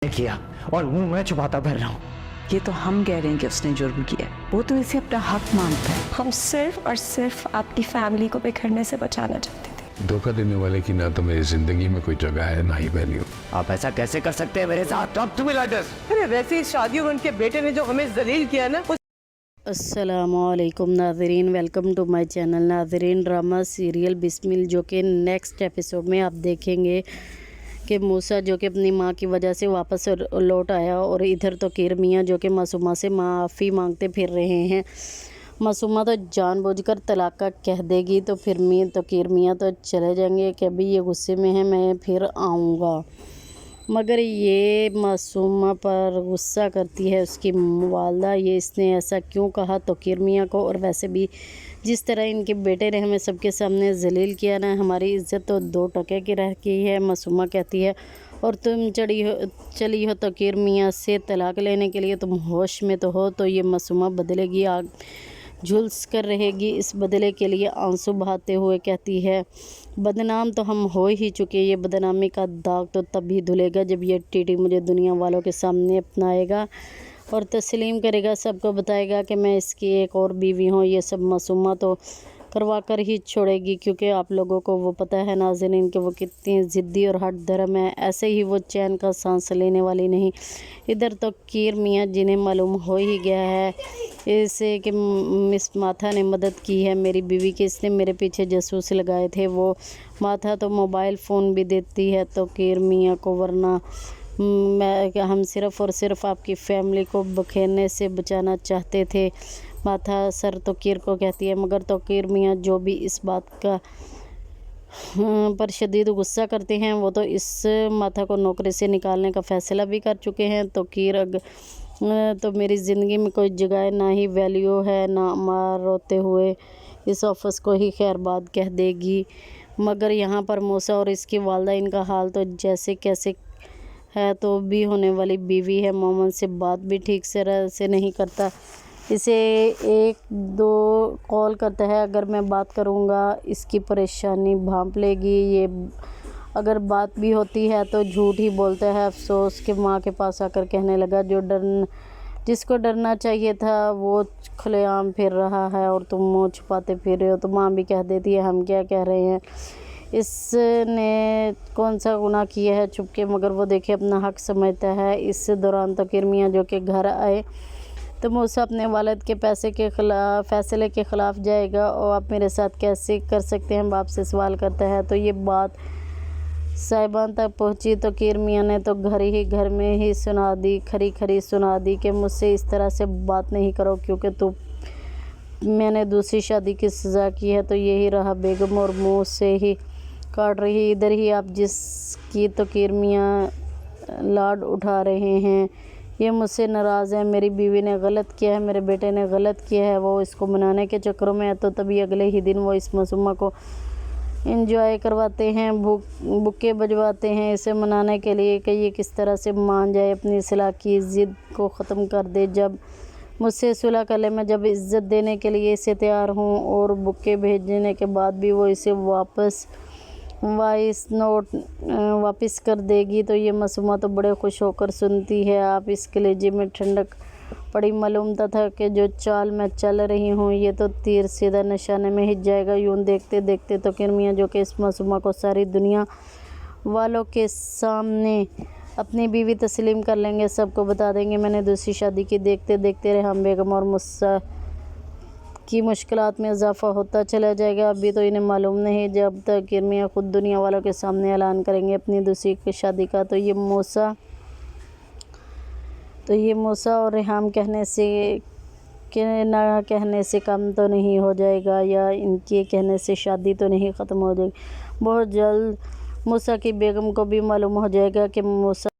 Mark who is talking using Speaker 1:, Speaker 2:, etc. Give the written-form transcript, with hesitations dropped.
Speaker 1: किया और मुंह में छुपाता फिर रहा हूँ।
Speaker 2: ये तो हम कह रहे हैं कि उसने जुर्म किया है, वो तो इसे अपना हक मानता है।
Speaker 3: हम सिर्फ और सिर्फ आपकी फैमिली को बिखरने से बचाना चाहते थे।
Speaker 4: धोखा देने वाले की ना तो मेरी जिंदगी में कोई जगह है ना ही वैल्यू।
Speaker 1: आप ऐसा कैसे कर सकते हैं मेरे साथ? Talk to me like this.
Speaker 5: अरे वैसे ही शादियों में उनके बेटे ने जो हमें जलील किया ना।
Speaker 6: अस्सलामुअलैकुम नाज़रीन, वेलकम टू माय चैनल। नाज़रीन, ड्रामा सीरियल बिस्मिल जो कि नेक्स्ट एपिसोड में आप देखेंगे कि मूसा जो कि अपनी माँ की वजह से वापस लौट आया और इधर तो कीर मियाँ जो कि मासूमा से माफ़ी मांगते फिर रहे हैं। मासूमा तो जानबूझकर तलाक का कह देगी तो फिर कीर मियाँ तो चले जाएंगे कि अभी ये गुस्से में है, मैं फिर आऊँगा। मगर ये मासूमा पर गुस्सा करती है उसकी वालदा, ये इसने ऐसा क्यों कहा तो कीर मियाँ को। और वैसे भी जिस तरह इनके बेटे ने हमें सबके सामने जलील किया ना, हमारी इज़्ज़त तो 2 टके की रह गई है। मासूमा कहती है और तुम चली हो तो कीर मियाँ से तलाक लेने के लिए, तुम होश में तो हो। तो ये मासूमा बदलेगी, आग झुलस कर रहेगी। इस बदले के लिए आंसू बहाते हुए कहती है, बदनाम तो हम हो ही चुके, ये बदनामी का दाग तो तब ही धुलेगा जब ये टीटी मुझे दुनिया वालों के सामने अपनाएगा और तस्लीम करेगा, सबको बताएगा कि मैं इसकी एक और बीवी हूँ। ये सब मासूमा तो करवा कर ही छोड़ेगी, क्योंकि आप लोगों को वो पता है नाज़रीन कि वो कितनी ज़िद्दी और हट धर्म है। ऐसे ही वो चैन का सांस लेने वाली नहीं। इधर तो कीर मियाँ जिन्हें मालूम हो ही गया है इसे कि मिस माथा ने मदद की है मेरी बीवी की, इसने मेरे पीछे जासूस लगाए थे। वो माथा तो मोबाइल फ़ोन भी देती है तो कीर मियाँ को, वरना हम सिर्फ़ और सिर्फ आपकी फैमिली को बखेरने से बचाना चाहते थे। माथा सर तो कीर को कहती है, मगर तो कीर मियाँ जो भी इस बात का पर शदीद गुस्सा करते हैं, वो तो इस माथा को नौकरी से निकालने का फ़ैसला भी कर चुके हैं। तो कीर तो मेरी ज़िंदगी में कोई जगह ना ही वैल्यू है, ना मार रोते हुए इस ऑफिस को ही खैरबाद कह देगी। मगर यहाँ पर मूसा और इसकी वालदा, इनका हाल तो जैसे कैसे है। तो भी होने वाली बीवी है, मोमन से बात भी ठीक से नहीं करता, इसे 1-2 कॉल करता है। अगर मैं बात करूँगा इसकी परेशानी भांप लेगी। ये अगर बात भी होती है तो झूठ ही बोलता है। अफसोस कि माँ के पास आकर कहने लगा जिसको डरना चाहिए था वो खुलेआम फिर रहा है और तुम मुँह छुपाते फिर रहे हो। तो माँ भी कह देती है, हम क्या कह रहे हैं, इसने कौन सा गुनाह किया है चुपके, मगर वो देखे अपना हक समझता है। इस दौरान तो कीर मियाँ जो कि घर आए तो मूसा अपने वालिद के फ़ैसले के ख़िलाफ़ जाएगा और आप मेरे साथ कैसे कर सकते हैं, बाप से सवाल करता है। तो ये बात साहिबान तक पहुंची तो कीर मियाँ ने तो घर में ही सुना दी, खरी सुना दी कि मुझसे इस तरह से बात नहीं करो, क्योंकि मैंने दूसरी शादी की सज़ा की है। तो यही रहा बेगम और मुँह से ही काट रही, इधर ही आप जिसकी तो कीर मियाँ लाड उठा रहे हैं। ये मुझसे नाराज़ है, मेरी बीवी ने गलत किया है, मेरे बेटे ने गलत किया है, वो इसको मनाने के चक्करों में है। तो तभी अगले ही दिन वो इस मासूमा को एंजॉय करवाते हैं, बुक्के बजवाते हैं इसे मनाने के लिए कि ये किस तरह से मान जाए, अपनी सिला की ज़िद को ख़त्म कर दे। जब मुझसे सुलह कर ले, मैं जब इज़्ज़त देने के लिए इसे तैयार हूँ। और बुक्के भेजने के बाद भी वो इसे वॉइस नोट वापस कर देगी। तो ये मासूमा तो बड़े खुश होकर सुनती है। आप इस कलेजे में ठंडक पड़ी, मालूम था कि जो चाल मैं चल रही हूँ ये तो तीर सीधा निशाने में ही जाएगा। यूँ देखते देखते तो कीर मियाँ जो कि इस मासूमा को सारी दुनिया वालों के सामने अपनी बीवी तस्लीम कर लेंगे, सबको बता देंगे मैंने दूसरी शादी की। देखते देखते रेहाम बेगम और मूसा की मुश्किलात में इजाफा होता चला जाएगा। अभी तो इन्हें मालूम नहीं जब तक कीर मियाँ खुद दुनिया वालों के सामने ऐलान करेंगे अपनी दूसरी शादी का। तो ये मूसा और रेहाम कहने से कम तो नहीं हो जाएगा, या इनके कहने से शादी तो नहीं ख़त्म हो जाएगी। बहुत जल्द मूसा की बेगम को भी मालूम हो जाएगा कि मूसा